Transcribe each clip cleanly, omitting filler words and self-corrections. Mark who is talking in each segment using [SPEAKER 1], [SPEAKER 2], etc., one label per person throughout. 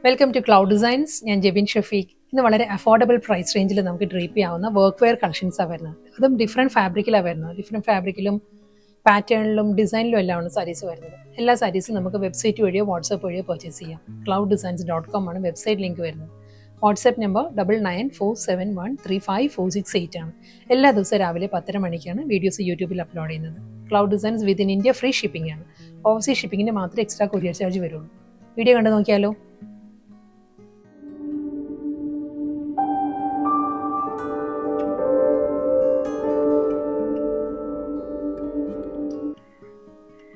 [SPEAKER 1] Welcome to cloud designs. ഞാൻ ജെബിൻ ഷഫീഖ്. ഇന്ന് വളരെ അഫോർഡബിൾ പ്രൈസ് റേഞ്ചിൽ നമുക്ക് ഡ്രീപ്പ് ചെയ്യാവുന്ന വർക്ക് വെയർ കളക്ഷൻസാണ് വരുന്നത്. അതും ഡിഫറെൻറ്റ് ഫാബ്രിക്കിലാണ് വരുന്നത്. ഡിഫറെൻറ്റ് ഫാബ്രിക്കിലും പാറ്റേണിലും ഡിസൈനിലും എല്ലാമാണ് സാരീസ് വരുന്നത്. എല്ലാ സാരീസും നമുക്ക് വെബ്സൈറ്റ് വഴിയോ വാട്സാപ്പ് വഴിയോ പർച്ചേസ് ചെയ്യാം. clouddesigns.com ആണ് വെബ്സൈറ്റ് ലിങ്ക് വരുന്നത്. വാട്സാപ്പ് നമ്പർ 9947135468 ആണ്. എല്ലാ ദിവസവും രാവിലെ 10:30 മണിക്കാണ് വീഡിയോസ് യൂട്യൂബിൽ അപ്ലോഡ് ചെയ്യുന്നത്. Cloud designs within India free shipping ആണ്. ഓവർസീസ് ഷിപ്പിങ്ങിന് മാത്രമേ എക്സ്ട്രാ കൊറിയർ ചാർജ് വരുള്ളൂ. വീഡിയോ കണ്ടു നോക്കിയാലോ.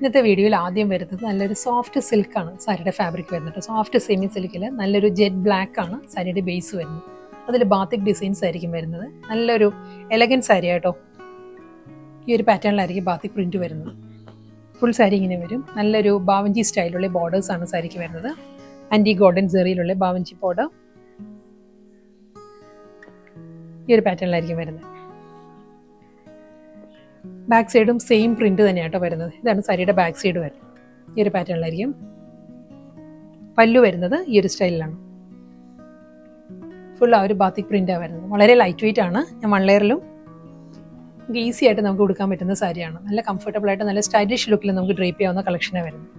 [SPEAKER 1] ഇന്നത്തെ വീഡിയോയിൽ ആദ്യം വരുന്നത് നല്ലൊരു സോഫ്റ്റ് സിൽക്കാണ് സാരിയുടെ ഫാബ്രിക് വരുന്നത്. സോഫ്റ്റ് സെമി സിൽക്കിൽ നല്ലൊരു ജെറ്റ് ബ്ലാക്ക് ആണ് സാരിയുടെ ബേസ് വരുന്നത്. അതിൽ ബാത്തിക് ഡിസൈൻസ് ആയിരിക്കും വരുന്നത്. നല്ലൊരു എലഗൻറ്റ് സാരി ആട്ടോ. ഈ ഒരു പാറ്റേണിലായിരിക്കും ബാത്തിക് പ്രിന്റ് വരുന്നത്. ഫുൾ സാരി ഇങ്ങനെ വരും. നല്ലൊരു ബാവഞ്ചി സ്റ്റൈലുള്ള ബോർഡേഴ്സ് ആണ് സാരിക്ക് വരുന്നത്. ആൻറ്റി ഗോൾഡൻ സെറിയിലുള്ള ബാവഞ്ചി ബോർഡർ ഈ ഒരു പാറ്റേണിലായിരിക്കും വരുന്നത്. ബാക്ക് സൈഡും സെയിം പ്രിന്റ് തന്നെയാട്ടോ വരുന്നത്. ഇതാണ് സാരിയുടെ ബാക്ക് സൈഡ് വരുന്നത്. ഈ ഒരു പാറ്റേണിലായിരിക്കും. പല്ലു വരുന്നത് ഈ ഒരു സ്റ്റൈലിലാണ്. ഫുൾ ആ ഒരു ബാത്തിക് പ്രിന്റാണ് വരുന്നത്. വളരെ ലൈറ്റ് വെയിറ്റ് ആണ്. ഞാൻ 1 ലെയറിലും ഈസി ആയിട്ട് നമുക്ക് കൊടുക്കാൻ പറ്റുന്ന സാരിയാണ്. നല്ല കംഫർട്ടബിൾ ആയിട്ട് നല്ല സ്റ്റൈലിഷ് ലുക്കിൽ നമുക്ക് ഡ്രേപ്പ് ചെയ്യാവുന്ന കളക്ഷനാണ് വരുന്നത്.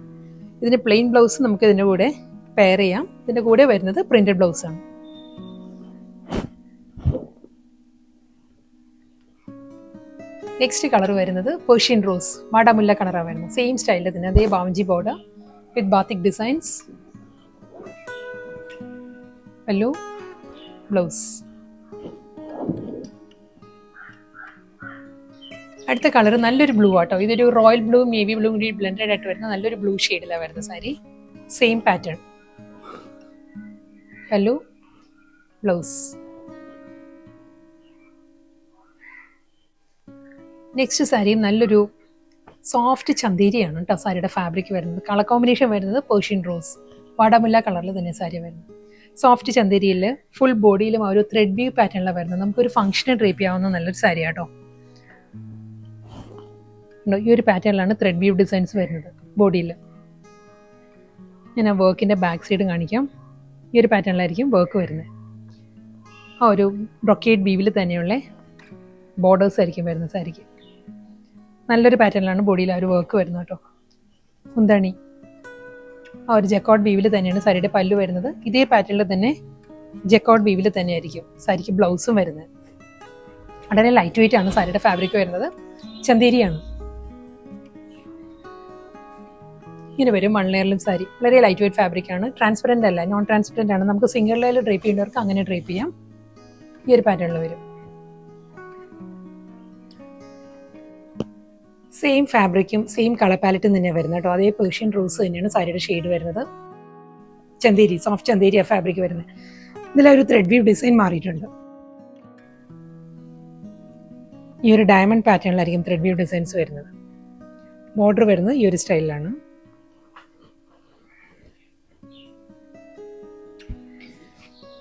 [SPEAKER 1] ഇതിന് പ്ലെയിൻ ബ്ലൗസ് നമുക്ക് ഇതിൻ്റെ കൂടെ പെയർ ചെയ്യാം. ഇതിൻ്റെ കൂടെ വരുന്നത് പ്രിന്റഡ് ബ്ലൗസാണ്. നെക്സ്റ്റ് കളർ വരുന്നത് പേർഷ്യൻ റോസ് വാടാമുല്ല കളറാണ് വരുന്നത്. സെയിം സ്റ്റൈലിൽ തന്നെ അതേ ബാവഞ്ചി border with batik designs. Pallu, blouse. അടുത്ത കളർ നല്ലൊരു ബ്ലൂ ആട്ടോ. ഇതൊരു റോയൽ ബ്ലൂ നേവി ബ്ലൂ കൂടി ബ്ലെൻഡഡ് ആയിട്ട് വരുന്ന നല്ലൊരു ബ്ലൂ ഷെയ്ഡിലാണ് വരുന്ന sari. Same pattern. Pallu, blouse. Next സാരിയും നല്ലൊരു സോഫ്റ്റ് ചന്തേരിയാണ് കേട്ടോ സാരിയുടെ ഫാബ്രിക് വരുന്നത്. കളർ കോമ്പിനേഷൻ വരുന്നത് പേർഷ്യൻ റോസ് വാടാമുല്ല കളറിൽ തന്നെ സാരി വരുന്നത്. സോഫ്റ്റ് ചന്തേരിയിൽ ഫുൾ ബോഡിയിലും ആ ഒരു ത്രെഡ് വ്യൂ പാറ്റേണിലാണ് വരുന്നത്. നമുക്കൊരു ഫംഗ്ഷന് ഡ്രേപ്പ് ചെയ്യാവുന്ന നല്ലൊരു സാരി ആട്ടോ. ഈ ഒരു പാറ്റേണിലാണ് ത്രെഡ് വ്യൂ ഡിസൈൻസ് വരുന്നത് ബോഡിയിൽ. ഞാൻ ആ വർക്കിൻ്റെ ബാക്ക് സൈഡ് കാണിക്കാം. ഈ ഒരു പാറ്റേണിലായിരിക്കും വർക്ക് വരുന്നത്. ആ ഒരു ബ്രൊക്കേഡ് വീവിൽ തന്നെയുള്ള ബോർഡേഴ്സ് ആയിരിക്കും വരുന്നത് സാരിക്ക്. നല്ലൊരു പാറ്റേണിലാണ് ബോഡിയിൽ ആ ഒരു വർക്ക് വരുന്നത് കേട്ടോ. മുന്താണി ആ ഒരു ജക്കോട്ട് വീവിൽ തന്നെയാണ് സാരിയുടെ പല്ലു വരുന്നത്. ഇതേ പാറ്റേണിൽ തന്നെ ജക്കോട്ട് വീവിൽ തന്നെ ആയിരിക്കും സാരിക്ക് ബ്ലൗസും വരുന്നത്. വളരെ ലൈറ്റ് വെയിറ്റ് ആണ് സാരിയുടെ ഫാബ്രിക് വരുന്നത്. ചന്തേരിയാണ്. ഇങ്ങനെ വരും 1 ലെയറിലും സാരി. വളരെ ലൈറ്റ് വെയിറ്റ് ഫാബ്രിക് ആണ്. ട്രാൻസ്പെറൻ്റ് അല്ല, നോൺ ട്രാൻസ്പെറൻ്റ് ആണ്. നമുക്ക് സിംഗിൾ ലെയറിൽ ഡ്രേപ്പ് ചെയ്യേണ്ടവർക്ക് അങ്ങനെ ഡ്രേപ്പ് ചെയ്യാം. ഈ ഒരു പാറ്റേണിൽ വരും. സെയിം ഫാബ്രിക്കും സെയിം കളർ പാലറ്റും തന്നെയാണ് വരുന്നത് കേട്ടോ. അതേ പേർഷ്യൻ റോസ് തന്നെയാണ് സാരിയുടെ ഷെയ്ഡ് വരുന്നത്. ചന്തേരി, സോഫ്റ്റ് ചന്തേരിയാണ് ഫാബ്രിക് വരുന്നത്. ഇതിലൊരു ത്രെഡ് വ്യൂ ഡിസൈൻ മാറിയിട്ടുണ്ട്. ഈ ഒരു ഡയമണ്ട് പാറ്റേണിലായിരിക്കും ത്രെഡ് വ്യൂ ഡിസൈൻസ് വരുന്നത്. ബോർഡർ വരുന്നത് ഈ ഒരു സ്റ്റൈലിലാണ്.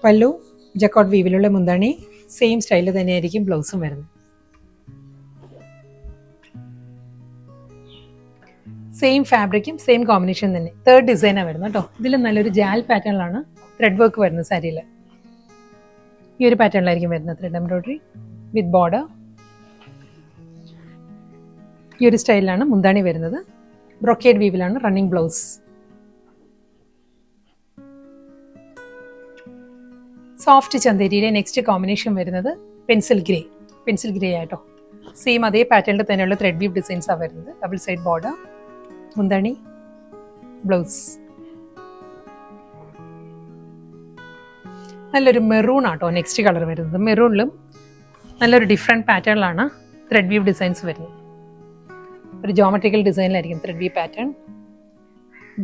[SPEAKER 1] പല്ലു ജക്കോട്ട് വീവിലുള്ള മുന്താണി. സെയിം സ്റ്റൈലിൽ തന്നെയായിരിക്കും ബ്ലൗസും വരുന്നത്. സെയിം ഫാബ്രിക്കും സെയിം കോമ്പിനേഷൻ തന്നെ. 3rd ഡിസൈനാണ് വരുന്നത് കേട്ടോ. ഇതിൽ നല്ലൊരു ജാൽ പാറ്റേണിലാണ് ത്രെഡ് വർക്ക് വരുന്നത് സാരിയിൽ. ഈ ഒരു പാറ്റേണിലായിരിക്കും വരുന്നത് ത്രെഡ് എംബ്രോയിഡറി വിത്ത് ബോർഡർ. ഈ ഒരു സ്റ്റൈലിലാണ് മുന്താണി വരുന്നത്. ബ്രൊക്കേഡ് വീവിലാണ് റണ്ണിങ് ബ്ലൗസ്. സോഫ്റ്റ് ചന്തേരിയിലെ നെക്സ്റ്റ് കോമ്പിനേഷൻ വരുന്നത് പെൻസിൽ ഗ്രേ ആയിട്ടോ. സെയിം അതേ പാറ്റേണിൽ തന്നെയുള്ള ത്രെഡ് വീവ് ഡിസൈൻസാണ് വരുന്നത്. ഡബിൾ സൈഡ് ബോർഡർ, മുന്താണി, ബ്ലൗസ്. നല്ലൊരു മെറൂൺ ആട്ടോ നെക്സ്റ്റ് കളർ വരുന്നത്. മെറൂണിലും നല്ലൊരു ഡിഫറെൻറ്റ് പാറ്റേണിലാണ് ത്രെഡ് വീവ് ഡിസൈൻസ് വരുന്നത്. ഒരു ജോമെട്രിക്കൽ ഡിസൈനിലായിരിക്കും ത്രെഡ് വീവ് പാറ്റേൺ.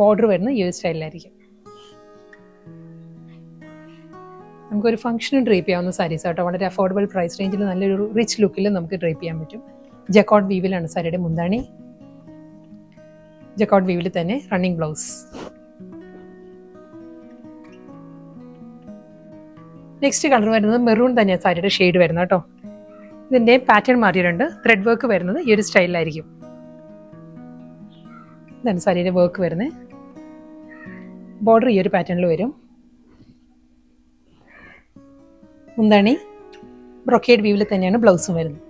[SPEAKER 1] ബോർഡർ വരുന്നത് ഈ ഒരു സ്റ്റൈലിലായിരിക്കും. നമുക്കൊരു ഫംഗ്ഷന് ഡ്രേപ്പ് ചെയ്യാവുന്ന സാരീസ് ആട്ടോ. വളരെ അഫോർഡബിൾ പ്രൈസ് റേഞ്ചിൽ നല്ലൊരു റിച്ച് ലുക്കിൽ നമുക്ക് ഡ്രേപ്പ് ചെയ്യാൻ പറ്റും. ജക്കോട്ട് വീവിലാണ് സാരിയുടെ മുന്താണി. ജക്കോട്ട് വീവിൽ തന്നെ റണ്ണിങ് ബ്ലൗസ്. നെക്സ്റ്റ് കളർ വരുന്നത് മെറൂൺ തന്നെയാണ് സാരിയുടെ ഷെയ്ഡ് വരുന്നത് കേട്ടോ. ഇതിൻ്റെ പാറ്റേൺ മാറിയിട്ടുണ്ട്. ത്രെഡ് വർക്ക് വരുന്നത് ഈ ഒരു സ്റ്റൈലിലായിരിക്കും. ഇതാണ് സാരിയുടെ വർക്ക് വരുന്നത്. ബോർഡർ ഈ ഒരു പാറ്റേണിൽ വരും. മുന്താണി ബ്രൊക്കേഡ് വീവിൽ തന്നെയാണ് ബ്ലൗസും വരുന്നത്.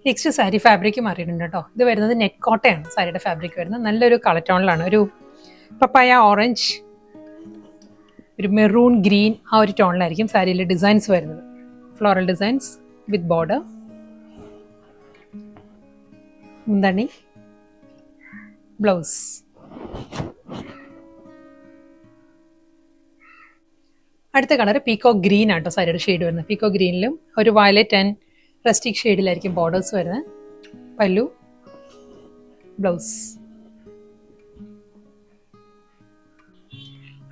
[SPEAKER 1] നെക്സ്റ്റ് സാരി ഫാബ്രിക് മാറിയിട്ടുണ്ട് കേട്ടോ. ഇത് വരുന്നത് നെറ്റ് കോട്ടയാണ് സാരിയുടെ ഫാബ്രിക് വരുന്നത്. നല്ലൊരു കളർ ടോണിലാണ്, ഒരു പപ്പായ ഓറഞ്ച്, ഒരു മെറൂൺ ഗ്രീൻ, ആ ഒരു ടോണിലായിരിക്കും സാരിയിലെ ഡിസൈൻസ് വരുന്നത്. ഫ്ലോറൽ ഡിസൈൻസ് വിത്ത് ബോർഡർ. മുന്താണി ബ്ലൗസ്. അടുത്ത കളർ പീക്കോ ഗ്രീൻ ആട്ടോ സാരിയുടെ ഷെയ്ഡ് വരുന്നത്. പീക്കോ ഗ്രീനിലും ഒരു വയലറ്റ് ആൻഡ് റസ്റ്റിക് ഷെയ്ഡിലായിരിക്കും ബോർഡേഴ്സ് വരുന്നത്. പല്ലു, ബ്ലൗസ്.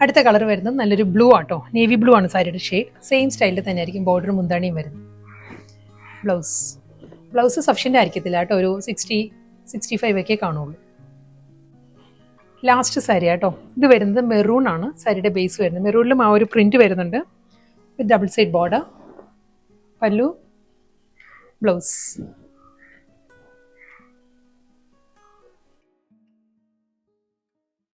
[SPEAKER 1] അടുത്ത കളർ വരുന്നത് നല്ലൊരു ബ്ലൂ ആട്ടോ, നേവി ബ്ലൂ ആണ് സാരിയുടെ ഷെയ്ഡ്. സെയിം സ്റ്റൈലിൽ തന്നെ ആയിരിക്കും ബോർഡറും മുന്താണിയും വരുന്നത്. ബ്ലൗസ് സഫിഷ്യൻ്റ് ആയിരിക്കത്തില്ല കേട്ടോ, ഒരു 60-65 ഒക്കെ കാണുള്ളൂ. ലാസ്റ്റ് സാരി ആട്ടോ. ഇത് വരുന്നത് മെറൂൺ ആണ് സാരിയുടെ ബേസ് വരുന്നത്. മെറൂണിലും ആ ഒരു പ്രിന്റ് വരുന്നുണ്ട് വിത്ത് ഡബിൾ സൈഡ് ബോർഡർ. പല്ലു, ബ്ലൗസ്.